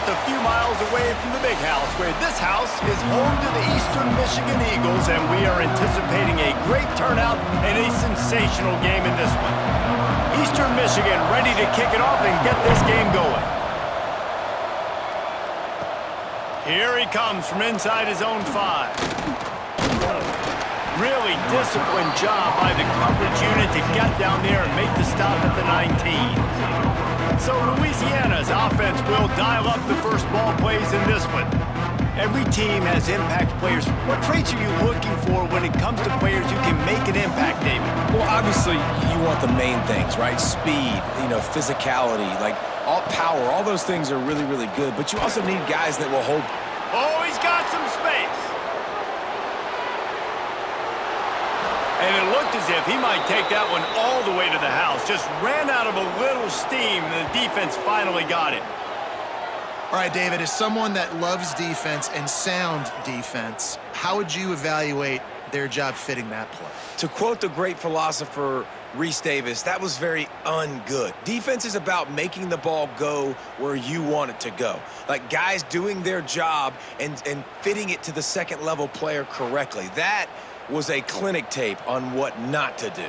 just a few miles away from the big house, where this house is home to the Eastern Michigan Eagles, and we are anticipating a great turnout and a sensational game in this one. Eastern Michigan ready to kick it off and get this game going. Here he comes from inside his own 5. Really disciplined job by the coverage unit to get down there and make the stop at the 19. So Louisiana's offense will dial up the first ball plays in this one. Every team has impact players. What traits are you looking for when it comes to players who can make an impact, David? Well, obviously, you want the main things, right? Speed, physicality, like all power. All those things are really, really good. But you also need guys that will hold. Oh, he's got some space. And it looked as if he might take that one all the way to the house. Just ran out of a little steam, and the defense finally got it. All right, David, as someone that loves defense and sound defense, how would you evaluate their job fitting that play? To quote the great philosopher Reese Davis, that was very ungood. Defense is about making the ball go where you want it to go. Like guys doing their job and fitting it to the second-level player correctly. That was a clinic tape on what not to do.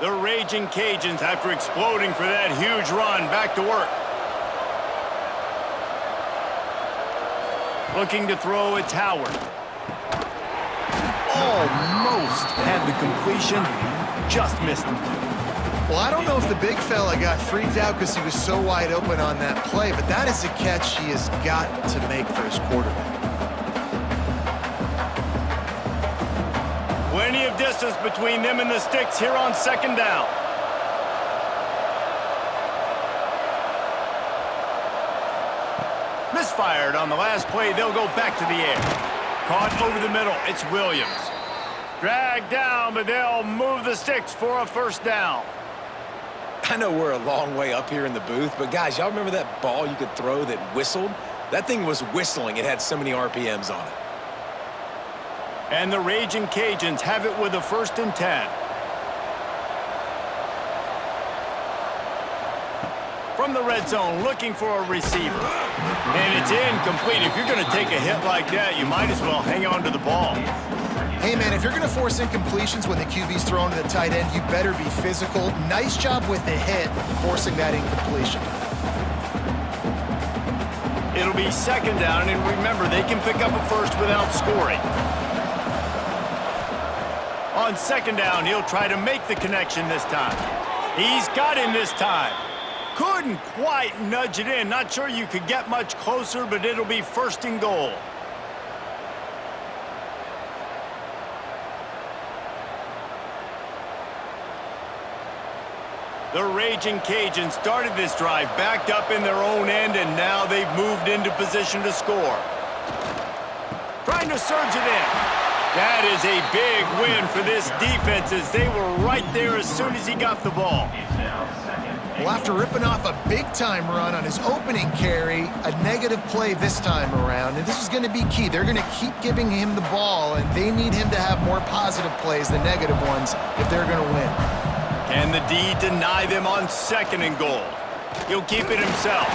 The Raging Cajuns, after exploding for that huge run, back to work. Looking to throw, it's Howard. Almost had the completion, just missed him. Well, I don't know if the big fella got freaked out because he was so wide open on that play, but that is a catch he has got to make for his quarterback. Plenty of distance between them and the sticks here on second down. Misfired on the last play. They'll go back to the air. Caught over the middle. It's Williams. Dragged down, but they'll move the sticks for a first down. I know we're a long way up here in the booth, but guys, y'all remember that ball you could throw that whistled? That thing was whistling. It had so many RPMs on it. And the Raging Cajuns have it with a 1st and 10. From the red zone, looking for a receiver. And it's incomplete. If you're going to take a hit like that, you might as well hang on to the ball. Hey, man, if you're going to force incompletions when the QB's thrown to the tight end, you better be physical. Nice job with the hit, forcing that incompletion. It'll be second down, and remember, they can pick up a first without scoring. On second down, he'll try to make the connection this time. He's got him this time. Couldn't quite nudge it in. Not sure you could get much closer, but it'll be 1st and goal. The Raging Cajuns started this drive backed up in their own end, and now they've moved into position to score. Trying to surge it in. That is a big win for this defense, as they were right there as soon as he got the ball. Well, after ripping off a big-time run on his opening carry, a negative play this time around, and this is going to be key. They're going to keep giving him the ball, and they need him to have more positive plays than negative ones if they're going to win. Can the D deny them on 2nd and goal? He'll keep it himself.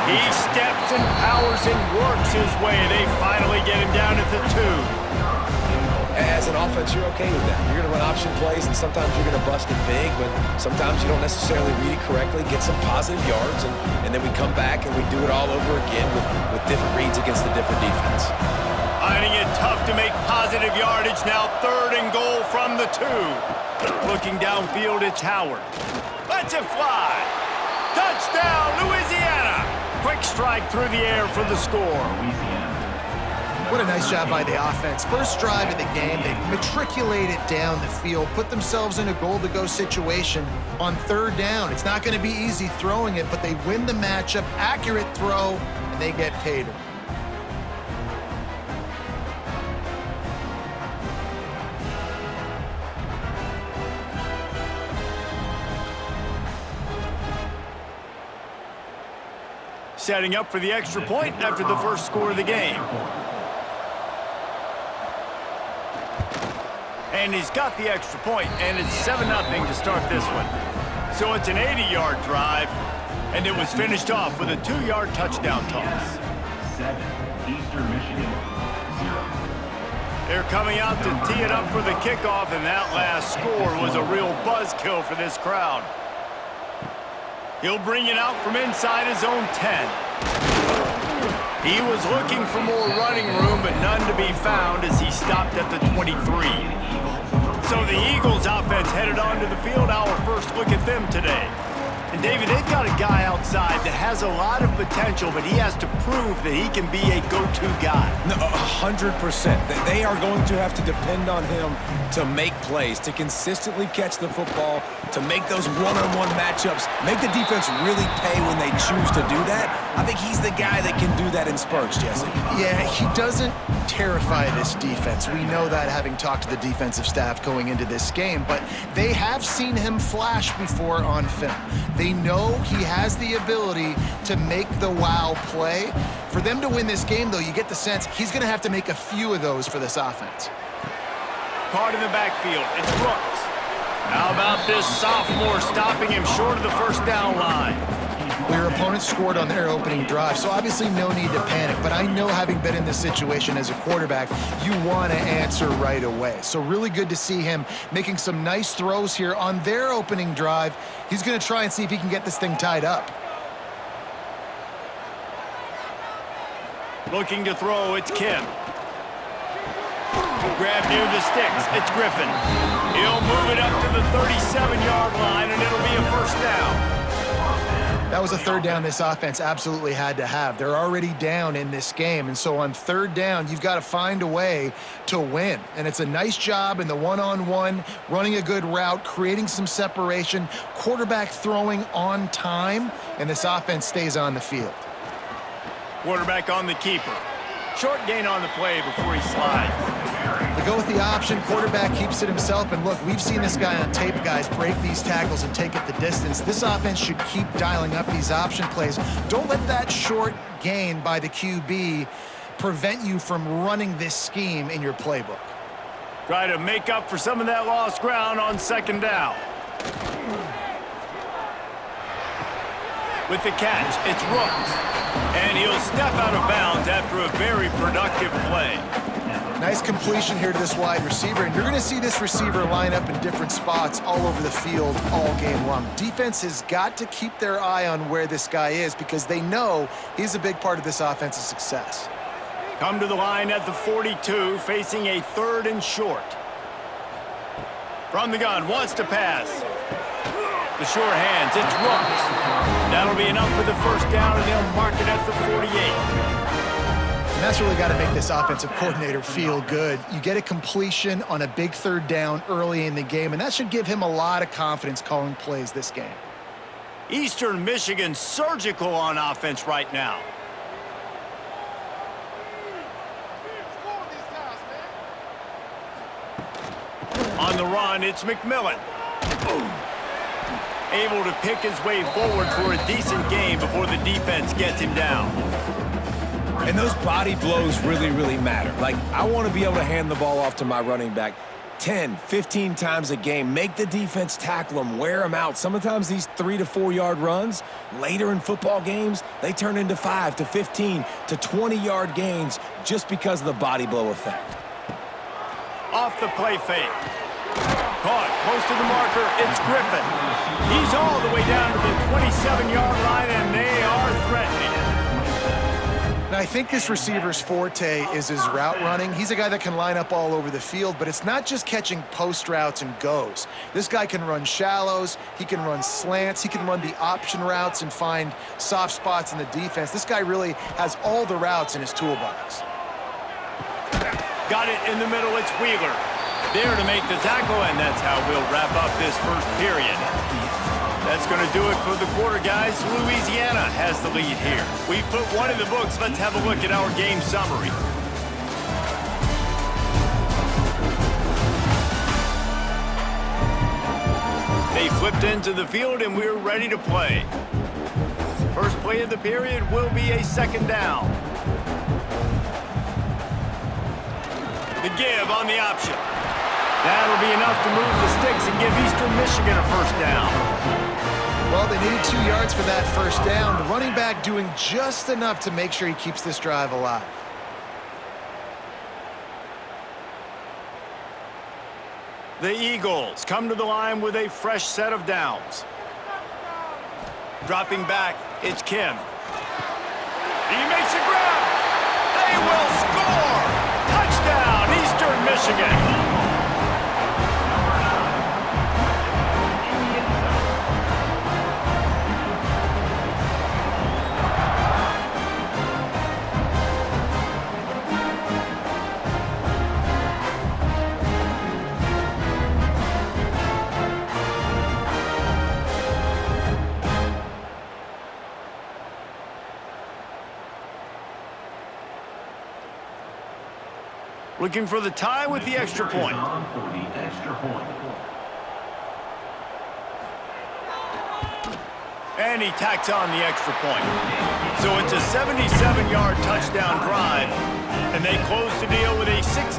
He steps and powers and works his way. They finally get him down at the 2. As an offense, you're okay with that. You're going to run option plays, and sometimes you're going to bust it big, but sometimes you don't necessarily read it correctly, get some positive yards, and then we come back and we do it all over again with different reads against the different defense. Finding it tough to make positive yardage. Now 3rd and goal from the 2. Looking downfield, it's Howard. Lets it fly. Touchdown, Louisiana. Quick strike through the air for the score. What a nice job by the offense. First drive of the game, they matriculated down the field, put themselves in a goal-to-go situation on 3rd down. It's not going to be easy throwing it, but they win the matchup, accurate throw, and they get paid. Setting up for the extra point after the first score of the game. And he's got the extra point, and it's 7-0 to start this one. So it's an 80-yard drive. And it was finished off with a 2-yard touchdown toss. 7, Eastern Michigan, 0. They're coming out to tee it up for the kickoff, and that last score was a real buzzkill for this crowd. He'll bring it out from inside his own 10. He was looking for more running room, but none to be found as he stopped at the 23. So the Eagles offense headed onto the field. Our first look at them today. And David, they've got a guy outside that has a lot of potential, but he has to prove that he can be a go-to guy. No, 100%. They are going to have to depend on him to make plays, to consistently catch the football, to make those one-on-one matchups, make the defense really pay when they choose to do that. I think he's the guy that can do that in spurts, Jesse. Yeah, he doesn't terrify this defense. We know that, having talked to the defensive staff going into this game, but they have seen him flash before on film. They know he has the ability to make the wow play. For them to win this game, though, you get the sense he's going to have to make a few of those for this offense. Caught in the backfield, it's Brooks. How about this sophomore stopping him short of the first down line? Your opponent scored on their opening drive, so obviously no need to panic. But I know, having been in this situation as a quarterback, you want to answer right away. So really good to see him making some nice throws here on their opening drive. He's going to try and see if he can get this thing tied up. Looking to throw, it's Kim. Grab near the sticks, it's Griffin. He'll move it up to the 37-yard line, and it'll be a first down. That was a third down this offense absolutely had to have. They're already down in this game, and so on third down, you've got to find a way to win. And it's a nice job in the one-on-one, running a good route, creating some separation, quarterback throwing on time, and this offense stays on the field. Quarterback on the keeper. Short gain on the play before he slides. They go with the option. Quarterback keeps it himself. And look, we've seen this guy on tape, guys, break these tackles and take it the distance. This offense should keep dialing up these option plays. Don't let that short gain by the QB prevent you from running this scheme in your playbook. Try to make up for some of that lost ground on second down. With the catch, it's Rooks. And he'll step out of bounds after a very productive play. Nice completion here to this wide receiver, and you're going to see this receiver line up in different spots all over the field all game long. Defense has got to keep their eye on where this guy is because they know he's a big part of this offense's success. Come to the line at the 42, facing a 3rd and short. From the gun, wants to pass. The sure hands, it's Rooks. That'll be enough for the first down, and they'll mark it at the 48. And that's really got to make this offensive coordinator feel good. You get a completion on a big third down early in the game, and that should give him a lot of confidence calling plays this game. Eastern Michigan surgical on offense right now. On the run, it's McMillan. Able to pick his way forward for a decent game before the defense gets him down. And those body blows really, really matter. Like, I want to be able to hand the ball off to my running back 10, 15 times a game. Make the defense tackle them, wear them out. Sometimes these 3 to 4 yard runs, later in football games, they turn into 5 to 15 to 20-yard gains just because of the body blow effect. Off the play fake. Caught close to the marker, it's Griffin. He's all the way down to the 27-yard line, and they are threatening. Now, I think this receiver's forte is his route running. He's a guy that can line up all over the field, but it's not just catching post routes and goes. This guy can run shallows, he can run slants, he can run the option routes and find soft spots in the defense. This guy really has all the routes in his toolbox. Got it in the middle, it's Wheeler. There to make the tackle, and that's how we'll wrap up this first period. That's going to do it for the quarter, guys. Louisiana has the lead here. We put one in the books. Let's have a look at our game summary. They flipped into the field, and we're ready to play. First play of the period will be a second down. The give on the option. That'll be enough to move the sticks and give Eastern Michigan a first down. Well, they needed 2 yards for that first down. The running back doing just enough to make sure he keeps this drive alive. The Eagles come to the line with a fresh set of downs. Dropping back, it's Kim. He makes a grab. They will score! Touchdown, Eastern Michigan! Looking for the tie with the extra point. For the extra point. And he tacks on the extra point. So it's a 77-yard touchdown drive, and they close the deal with a 6